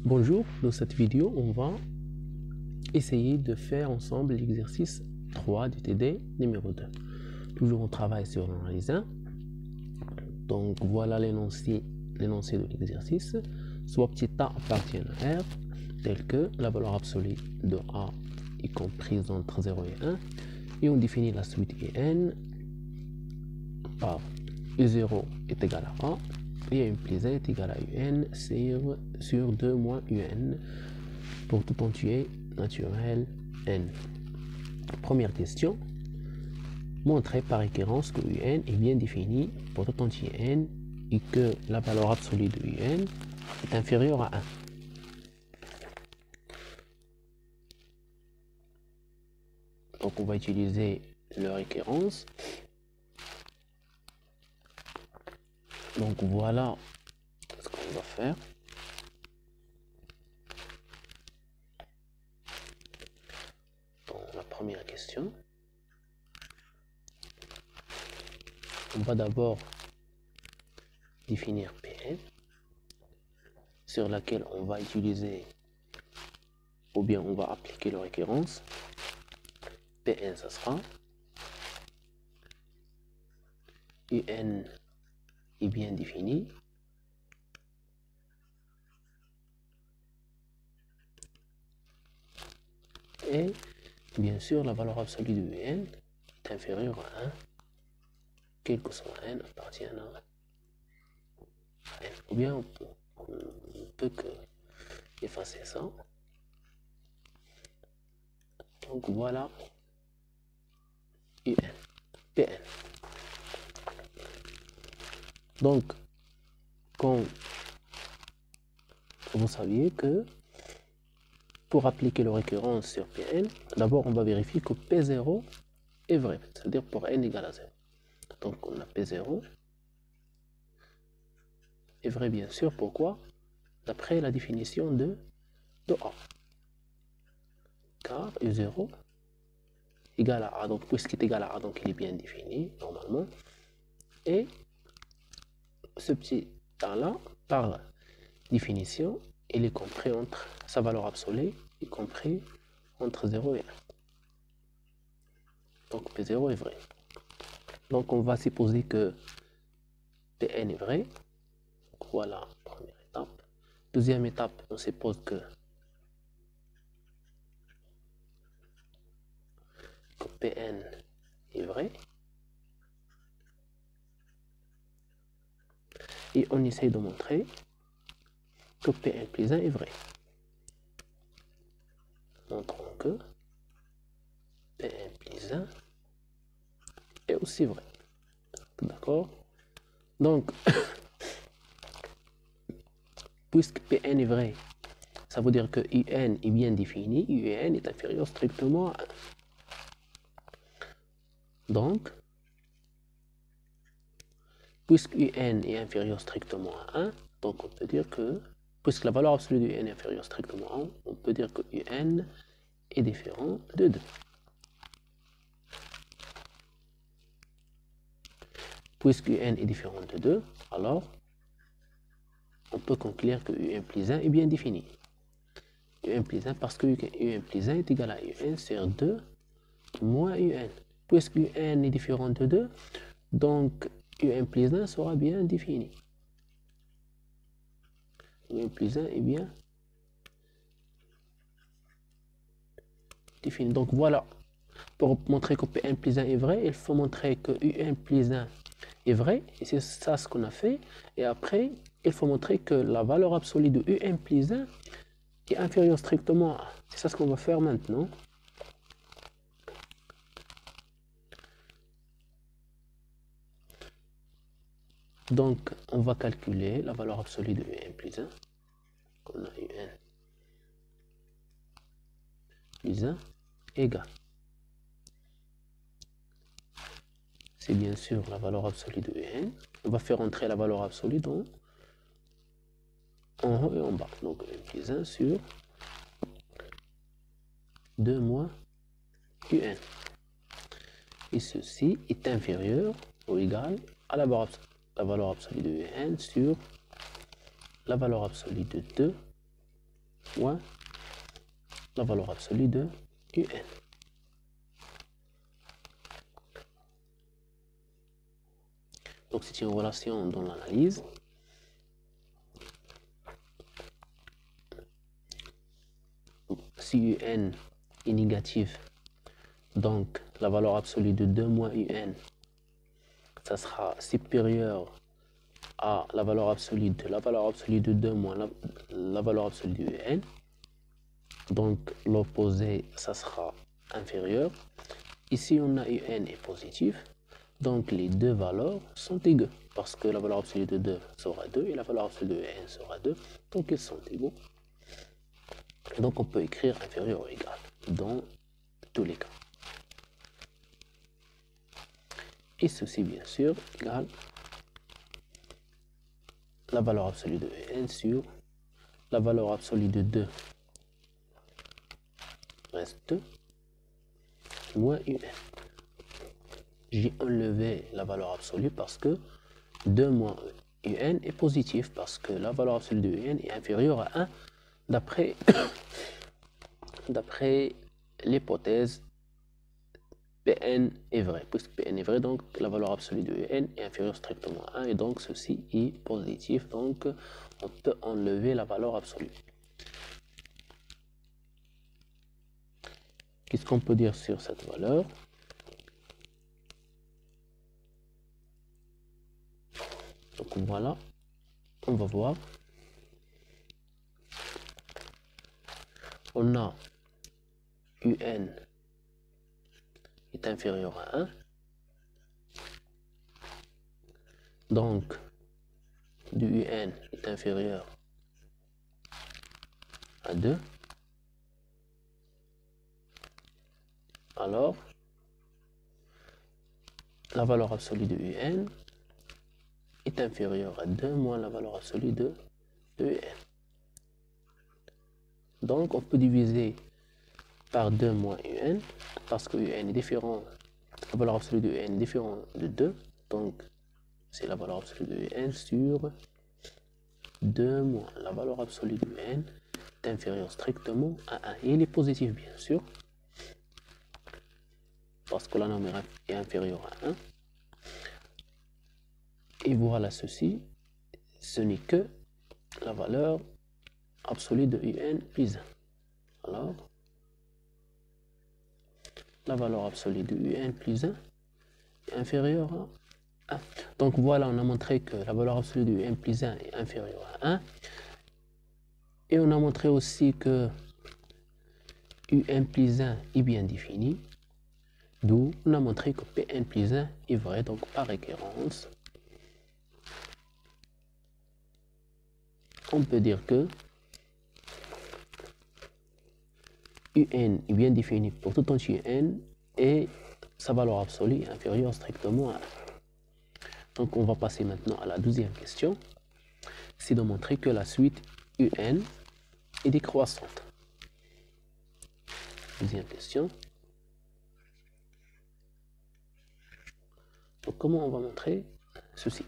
Bonjour, dans cette vidéo, on va essayer de faire ensemble l'exercice 3 du TD numéro 2. Toujours on travaille sur l'analyse 1. Donc voilà l'énoncé de l'exercice. Soit petit a appartient à R, tel que la valeur absolue de A est comprise entre 0 et 1. Et on définit la suite UN par U0 est égal à A. Et M plus 1 est égal à UN sur 2 moins UN pour tout entier naturel N. Première question. Montrer par récurrence que UN est bien défini pour tout entier N et que la valeur absolue de UN est inférieure à 1. Donc on va utiliser la récurrence. Donc voilà ce qu'on va faire. Donc la première question. On va d'abord définir Pn sur laquelle on va utiliser ou bien on va appliquer la récurrence. Pn ça sera Un est bien défini et bien sûr la valeur absolue de Un est inférieure à 1 quel que soit N appartient à N. Ou bien on peut que effacer ça. Donc voilà UN, Pn. Donc, comme vous saviez que pour appliquer la récurrence sur Pn, d'abord on va vérifier que P0 est vrai, c'est-à-dire pour n égale à 0. Donc on a P0 est vrai bien sûr, pourquoi? D'après la définition de A. Car U0 égale à A, donc puisqu'il est égal à A, donc il est bien défini normalement. Et ce petit A-là, par définition, il est compris entre sa valeur absolue, y compris entre 0 et 1. Donc P0 est vrai. Donc on va supposer que Pn est vrai. Donc, voilà, première étape. Deuxième étape, on suppose que Pn est vrai. Et on essaye de montrer que Pn plus 1 est vrai. Montrons que Pn plus 1 est aussi vrai. D'accord? Donc, puisque Pn est vrai, ça veut dire que Un est bien défini, Un est inférieur strictement à 1. Donc, puisque Un est inférieur strictement à 1, donc on peut dire que, puisque la valeur absolue de Un est inférieure strictement à 1, on peut dire que Un est différent de 2. Puisque Un est différent de 2, alors on peut conclure que Un plus 1 est bien défini. Un plus 1 parce que Un plus 1 est égal à Un sur 2 moins Un. Puisque Un est différent de 2, donc Un plus 1 sera bien défini. Un plus 1 est bien défini. Donc voilà, pour montrer que P1 plus 1 est vrai, il faut montrer que Un plus 1 est vrai, et c'est ça ce qu'on a fait. Et après, il faut montrer que la valeur absolue de Un plus 1 est inférieure strictement à 1. C'est ça ce qu'on va faire maintenant. Donc, on va calculer la valeur absolue de Un plus 1. On a Un plus 1 égale. C'est bien sûr la valeur absolue de Un. On va faire entrer la valeur absolue dans en haut et en bas. Donc, Un plus 1 sur 2 moins Un. Et ceci est inférieur ou égal à la valeur absolue de Un sur la valeur absolue de 2 moins la valeur absolue de UN. Donc c'est une relation dans l'analyse. Si UN est négatif, donc la valeur absolue de 2 moins UN, ça sera supérieur à la valeur absolue de 2 moins la valeur absolue de UN. Donc l'opposé, ça sera inférieur. Ici, on a UN est positif. Donc les deux valeurs sont égales parce que la valeur absolue de 2 sera 2 et la valeur absolue de UN sera 2. Donc ils sont égaux. Donc on peut écrire inférieur ou égal dans tous les cas. Et ceci, bien sûr, égale la valeur absolue de UN sur la valeur absolue de 2 reste 2 moins UN. J'ai enlevé la valeur absolue parce que 2 moins UN est positif parce que la valeur absolue de UN est inférieure à 1 d'après l'hypothèse Pn est vrai. Puisque Pn est vrai, donc la valeur absolue de UN est inférieure strictement à 1 et donc ceci est positif. Donc on peut enlever la valeur absolue. Qu'est-ce qu'on peut dire sur cette valeur? Donc voilà, on va voir. On a UN est inférieur à 1. Donc, du UN est inférieur à 2. Alors, la valeur absolue de UN est inférieure à 2 moins la valeur absolue de UN. Donc, on peut diviser par 2 moins UN, parce que UN est différent, la valeur absolue de UN est différente de 2, donc c'est la valeur absolue de UN sur 2 moins la valeur absolue de UN est inférieure strictement à 1. Et il est positif, bien sûr, parce que la norme est inférieure à 1. Et voilà ceci, ce n'est que la valeur absolue de UN plus 1. Alors, la valeur absolue de UN plus 1 est inférieure à 1. Donc voilà, on a montré que la valeur absolue de UN plus 1 est inférieure à 1. Et on a montré aussi que UN plus 1 est bien défini. D'où on a montré que Pn plus 1 est vrai, donc par récurrence, on peut dire que UN est bien défini pour tout entier N et sa valeur absolue est inférieure strictement à 1. Donc on va passer maintenant à la deuxième question. C'est de montrer que la suite UN est décroissante. Deuxième question. Donc comment on va montrer ceci?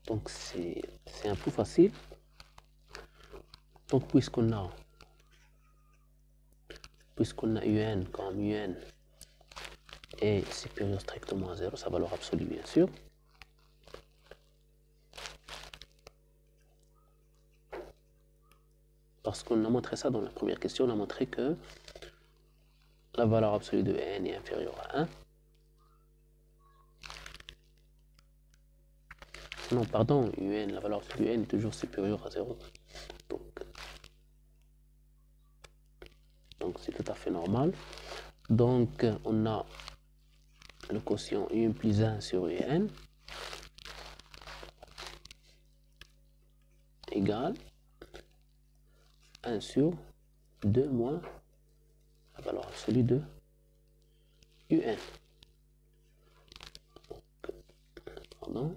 Donc c'est un peu facile. Donc puisqu'on a UN comme UN est supérieur strictement à 0, sa valeur absolue bien sûr. Parce qu'on a montré ça dans la première question, on a montré que la valeur absolue de n est inférieure à 1. Non, pardon, UN, la valeur absolue de n est toujours supérieure à 0. Donc c'est tout à fait normal. Donc on a le quotient UN plus 1 sur UN égale 1 sur 2 moins la valeur absolue de UN. Pardon.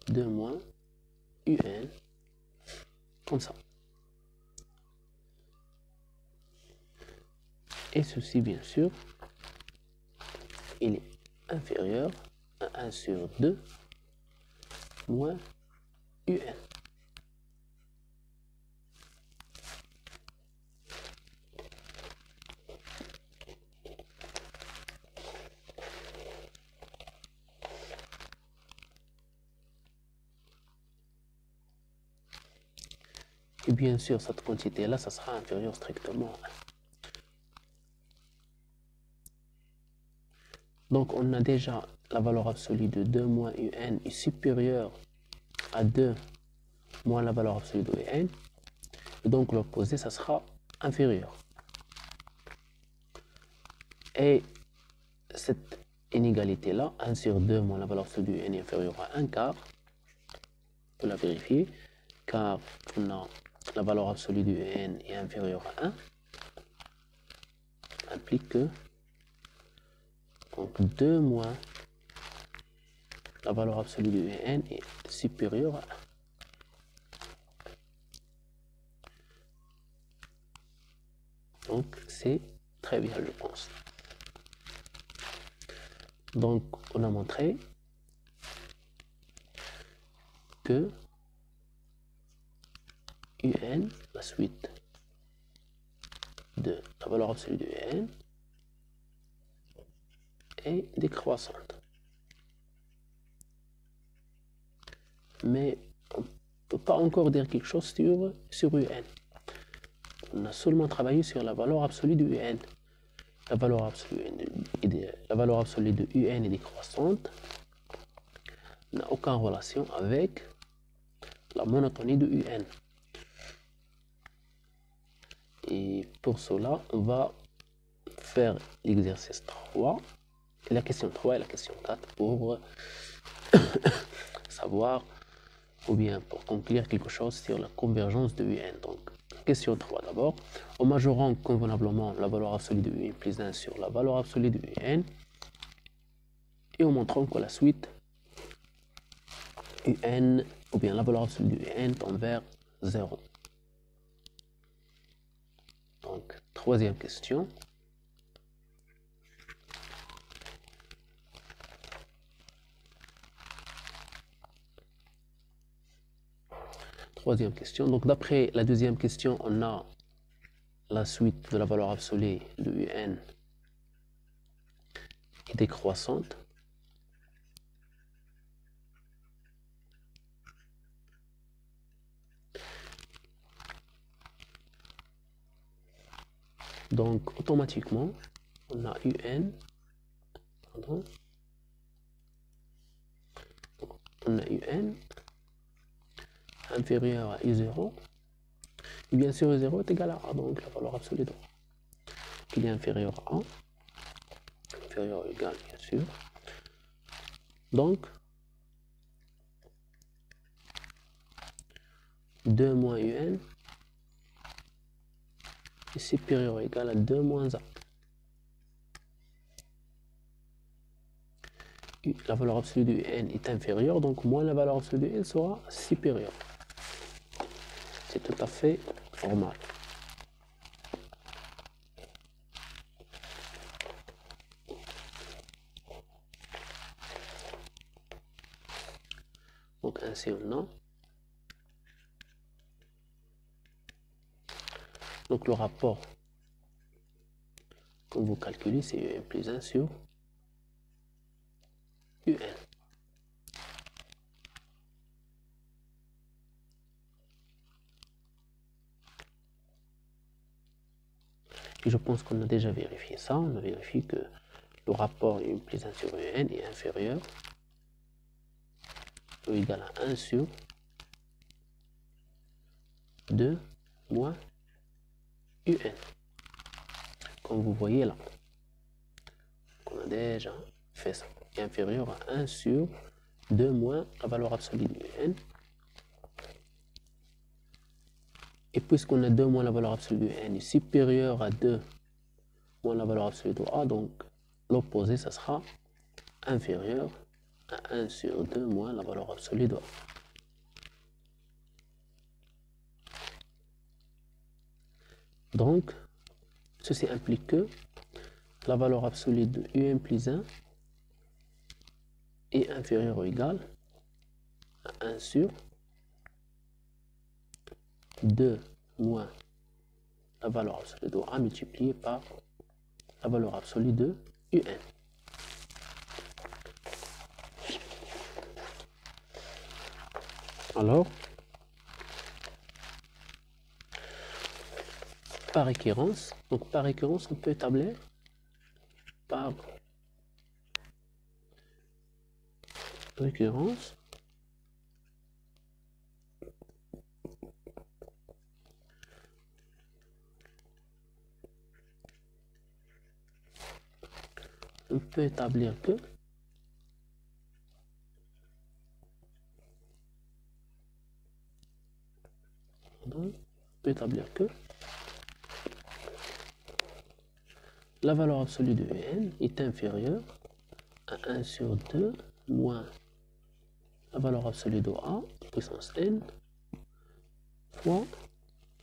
2 moins UN, comme ça. Et ceci, bien sûr, il est inférieur à 1 sur 2 moins UN. Et bien sûr, cette quantité-là, ça sera inférieur strictement à 1. Donc, on a déjà la valeur absolue de 2 moins UN est supérieure à 2 moins la valeur absolue de UN. Et donc, l'opposé, ça sera inférieur. Et cette inégalité-là, 1 sur 2 moins la valeur absolue de UN est inférieure à 1 quart, on peut la vérifier, car on a la valeur absolue de UN est inférieure à 1, implique que donc 2 moins la valeur absolue de UN est supérieure à 1. Donc c'est très bien, je pense. Donc on a montré que UN, la suite de la valeur absolue de UN, est décroissante. Mais on ne peut pas encore dire quelque chose sur UN. On a seulement travaillé sur la valeur absolue de UN. La valeur absolue de UN est décroissante, n'a aucune relation avec la monotonie de UN. Et pour cela, on va faire l'exercice 3, et la question 3 et la question 4 pour savoir ou bien pour conclure quelque chose sur la convergence de UN. Donc, question 3 d'abord. En majorant convenablement la valeur absolue de UN plus 1 sur la valeur absolue de UN et en montrant que la suite UN ou bien la valeur absolue de UN tend vers 0. Donc, troisième question. Troisième question. Donc, d'après la deuxième question, on a la suite de la valeur absolue de UN est décroissante. Donc, automatiquement, on a UN, pardon, on a UN inférieur à I0, et bien sûr I0 est égal à A, donc la valeur absolue de A. Il est inférieur à A, inférieur ou égal bien sûr. Donc, 2 moins UN est supérieur ou égal à 2 moins A. La valeur absolue de UN est inférieure, donc moins la valeur absolue de N sera supérieure. C'est tout à fait normal. Donc ainsi on a. Donc le rapport que vous calculez, c'est UN plus 1 sur UN. Et je pense qu'on a déjà vérifié ça. On a vérifié que le rapport UN plus 1 sur UN est inférieur ou égal à 1 sur 2 moins UN. Comme vous voyez là, on a déjà fait ça. Est inférieur à 1 sur 2 moins la valeur absolue de UN. Et puisqu'on a 2 moins la valeur absolue de N est supérieur à 2 moins la valeur absolue de A, donc l'opposé, ça sera inférieur à 1 sur 2 moins la valeur absolue de A. Donc, ceci implique que la valeur absolue de UN plus 1 est inférieure ou égale à 1 sur 2 moins la valeur absolue de A multipliée par la valeur absolue de UN. Alors, par récurrence, on peut établir par récurrence on peut établir que la valeur absolue de UN est inférieure à 1 sur 2 moins la valeur absolue de A puissance n fois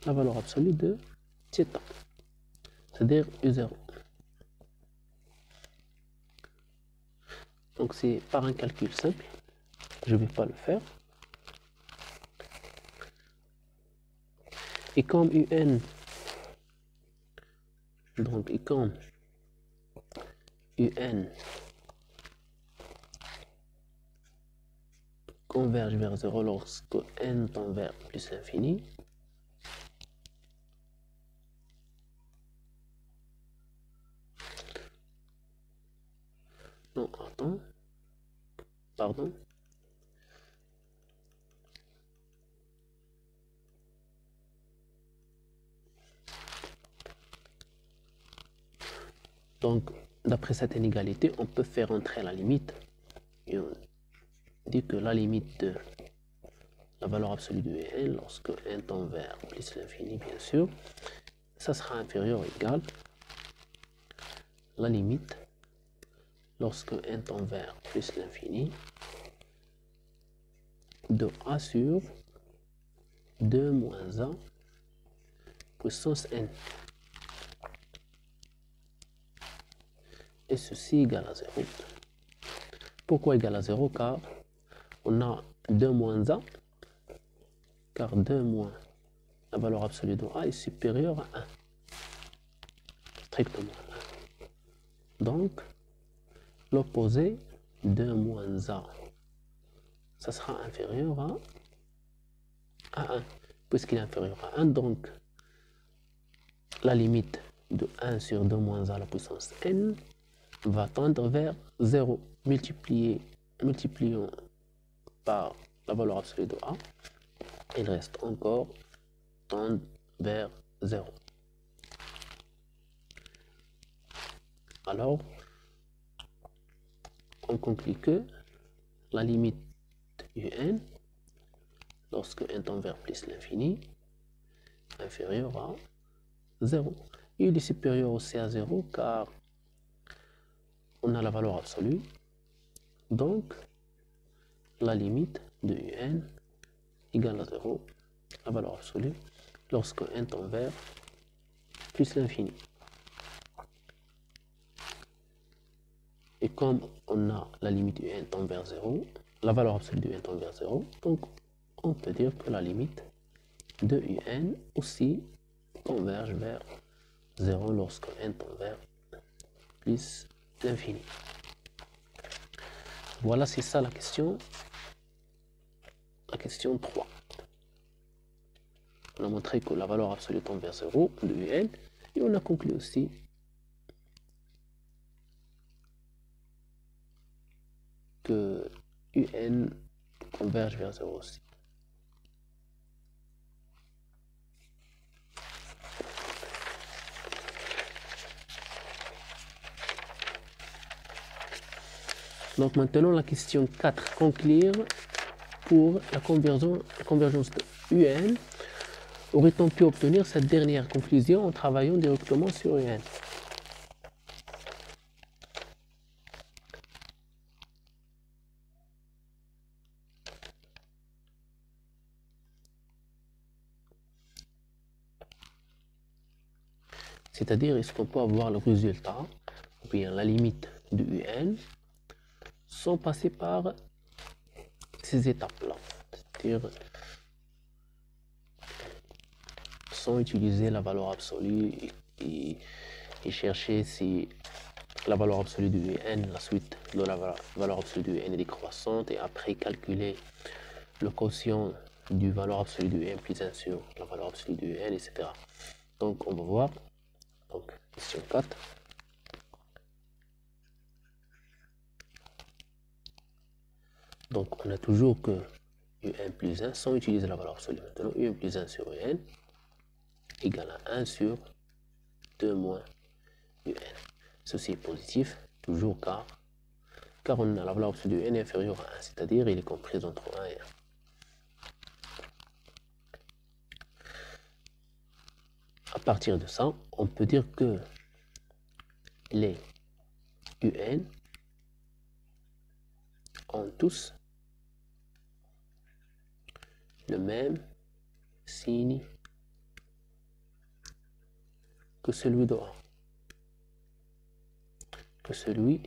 la valeur absolue de θ, c'est-à-dire U0. Donc c'est par un calcul simple, je ne vais pas le faire. Et comme UN, donc et comme UN converge vers 0 lorsque n tend vers plus l'infini, non, attends, pardon, donc d'après cette inégalité, on peut faire entrer la limite, et on dit que la limite de la valeur absolue de n lorsque n tend vers plus l'infini, bien sûr, ça sera inférieur ou égal la limite lorsque n tend vers plus l'infini de a sur 2 moins a puissance n. Et ceci égale à 0. Pourquoi égal à 0? Car on a 2 moins a, car 2 moins la valeur absolue de a est supérieure à 1. Strictement 1. Donc, l'opposé 2 moins a, ça sera inférieur à 1, puisqu'il est inférieur à 1. Donc, la limite de 1 sur 2 moins a à la puissance n va tendre vers 0. Multiplions par la valeur absolue de a, il reste encore tendre vers 0. Alors, on conclut que la limite UN, lorsque n tend vers plus l'infini, est inférieure à 0. Il est supérieur aussi à 0 car on a la valeur absolue. Donc, la limite de UN égale à 0, la valeur absolue, lorsque n tend vers plus l'infini. Et comme on a la limite de n tend vers 0, la valeur absolue de n tend vers 0, donc on peut dire que la limite de UN aussi converge vers 0 lorsque n tend vers plus l'infini. Voilà, c'est ça la question 3. On a montré que la valeur absolue tend vers 0 de UN et on a conclu aussi que UN converge vers 0 aussi. Donc maintenant la question 4, conclure pour la convergence de UN. Aurait-on pu obtenir cette dernière conclusion en travaillant directement sur UN? C'est-à-dire, est-ce qu'on peut avoir le résultat, ou bien la limite de UN, sans passer par ces étapes-là? sortir sans utiliser la valeur absolue et chercher si la valeur absolue de un, la suite de la valeur absolue de un est décroissante, et après calculer le quotient du valeur absolue de n plus 1 sur la valeur absolue de n, etc. Donc on va voir. Donc question 4. Donc on a toujours que un plus 1 sans utiliser la valeur absolue. Maintenant un plus 1 sur un égale à 1 sur 2 moins un. Ceci est positif, toujours car on a la valeur absolue de n est inférieure à 1, c'est-à-dire il est compris entre 1 et 1. À partir de ça, on peut dire que les un ont tous le même signe que celui de A. Que celui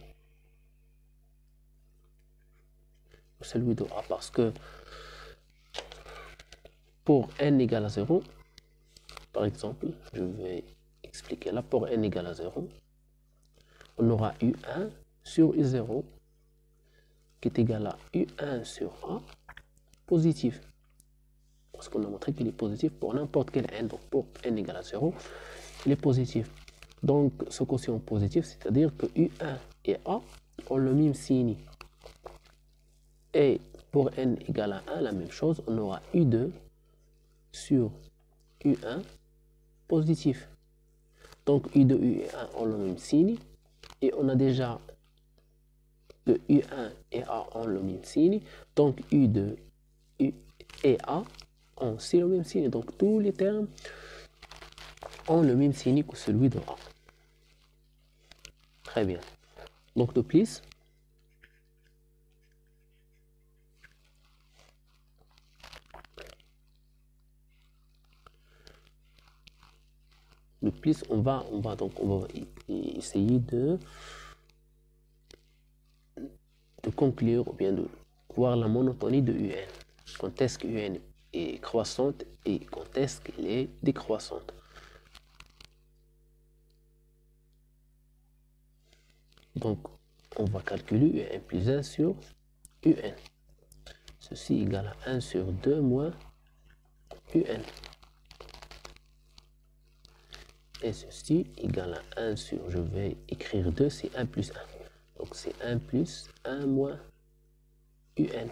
de A, parce que pour n égale à 0, par exemple, je vais expliquer là, pour n égale à 0, on aura U1 sur U0 qui est égal à U1 sur A positif. Parce qu'on a montré qu'il est positif pour n'importe quel n, donc pour n égale à 0, il est positif. Donc ce quotient positif, c'est-à-dire que U1 et A ont le même signe. Et pour n égale à 1, la même chose, on aura U2 sur U1 positif. Donc U2 et U1 ont le même signe. Et on a déjà que U1 et A ont le même signe. Donc U2 et A ont aussi le même signe. Donc tous les termes ont le même signe que celui de A. Très bien. Donc de plus, on va essayer de conclure ou bien de voir la monotonie de UN. Quand est-ce que UN est croissante et quand est-ce qu'elle est décroissante. Donc, on va calculer UN plus 1 sur UN. Ceci égale à 1 sur 2 moins UN. Et ceci égale à 1 sur, je vais écrire 2, c'est 1 plus 1. Donc c'est 1 plus 1 moins UN.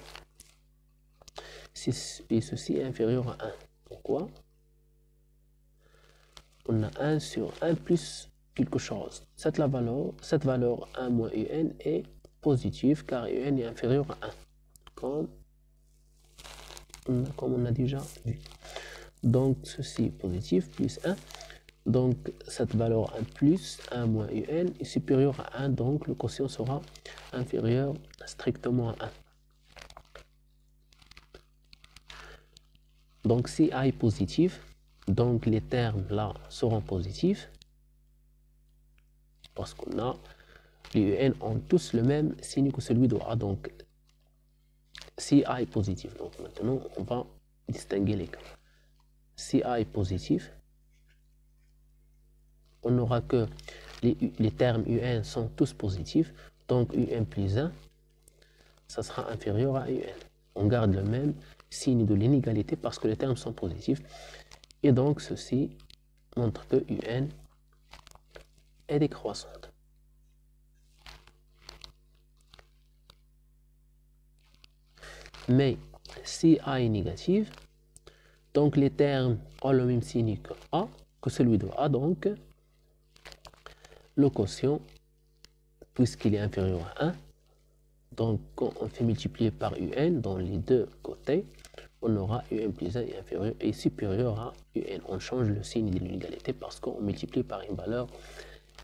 Et ceci est inférieur à 1. Pourquoi? On a 1 sur 1 plus quelque chose. Cette valeur 1 moins UN est positive car UN est inférieur à 1. Comme on a déjà vu. Donc ceci est positif, plus 1. Donc cette valeur 1 plus 1 moins UN est supérieure à 1, donc le quotient sera inférieur strictement à 1. Donc si A est positif, donc les termes là seront positifs, parce qu'on a les UN ont tous le même signe que celui de A, donc si A est positif. Donc maintenant on va distinguer les cas. Si A est positif, on n'aura que les termes UN sont tous positifs, donc UN plus 1, ça sera inférieur à UN. On garde le même signe de l'inégalité parce que les termes sont positifs. Et donc ceci montre que UN est décroissante. Mais si A est négative, donc les termes ont le même signe que A, que celui de A, donc le quotient, puisqu'il est inférieur à 1, donc quand on fait multiplier par UN dans les deux côtés, on aura UN plus 1 est inférieur et supérieur à UN. On change le signe de l'inégalité parce qu'on multiplie par une valeur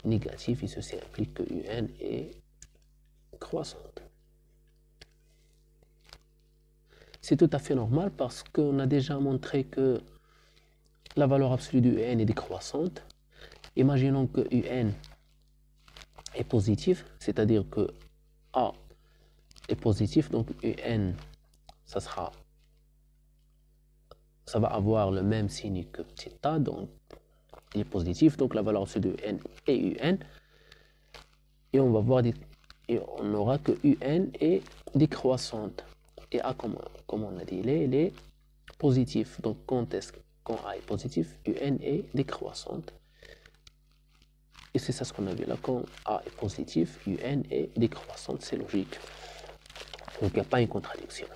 négative et ceci implique que UN est croissante. C'est tout à fait normal parce qu'on a déjà montré que la valeur absolue de UN est décroissante. Imaginons que UN est positif, c'est-à-dire que A est positif, donc UN, ça sera ça va avoir le même signe que petit a, donc il est positif, donc la valeur absolue de n est un, et on va voir et on aura que un est décroissante, et a, comme on a dit, il est positif. Donc quand a est positif, un est décroissante, et c'est ça ce qu'on a vu là, quand a est positif, un est décroissante, c'est logique, donc il n'y a pas une contradiction.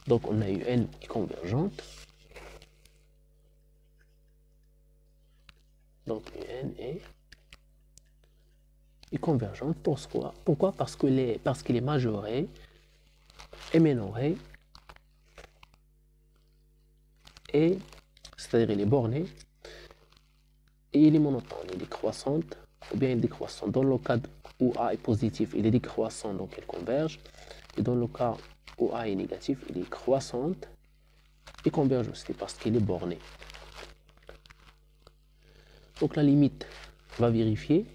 Donc on a un est convergente. Donc un est convergente. Pourquoi? Parce qu'il est majoré et minoré, et c'est-à-dire il est borné et il est monotone, il est décroissante ou bien il est décroissant. Dans le cas où a est positif, il est décroissant, donc il converge, et dans le cas où a est négatif, il est croissante et converge aussi parce qu'il est borné. Donc la limite va vérifier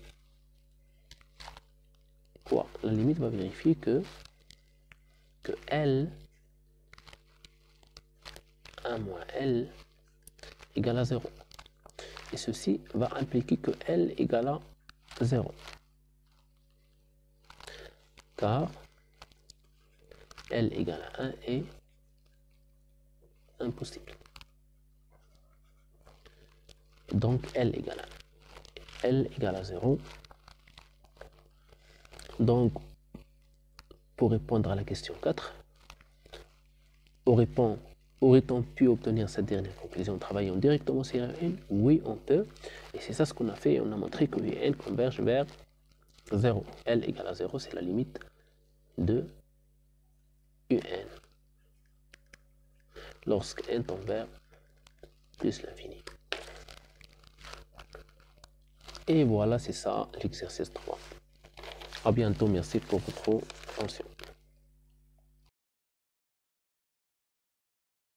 quoi? La limite va vérifier que L 1 moins L égale à 0. Et ceci va impliquer que L égale à 0. Car L égale à 1 est impossible. Donc L égale à 0. Donc, pour répondre à la question 4, aurait-on pu obtenir cette dernière conclusion en travaillant directement sur un? Oui, on peut. Et c'est ça ce qu'on a fait. On a montré que un converge vers 0. L égale à 0, c'est la limite de un. Lorsque n tend vers plus l'infini. Et voilà, c'est ça l'exercice 3. À bientôt, merci pour votre attention.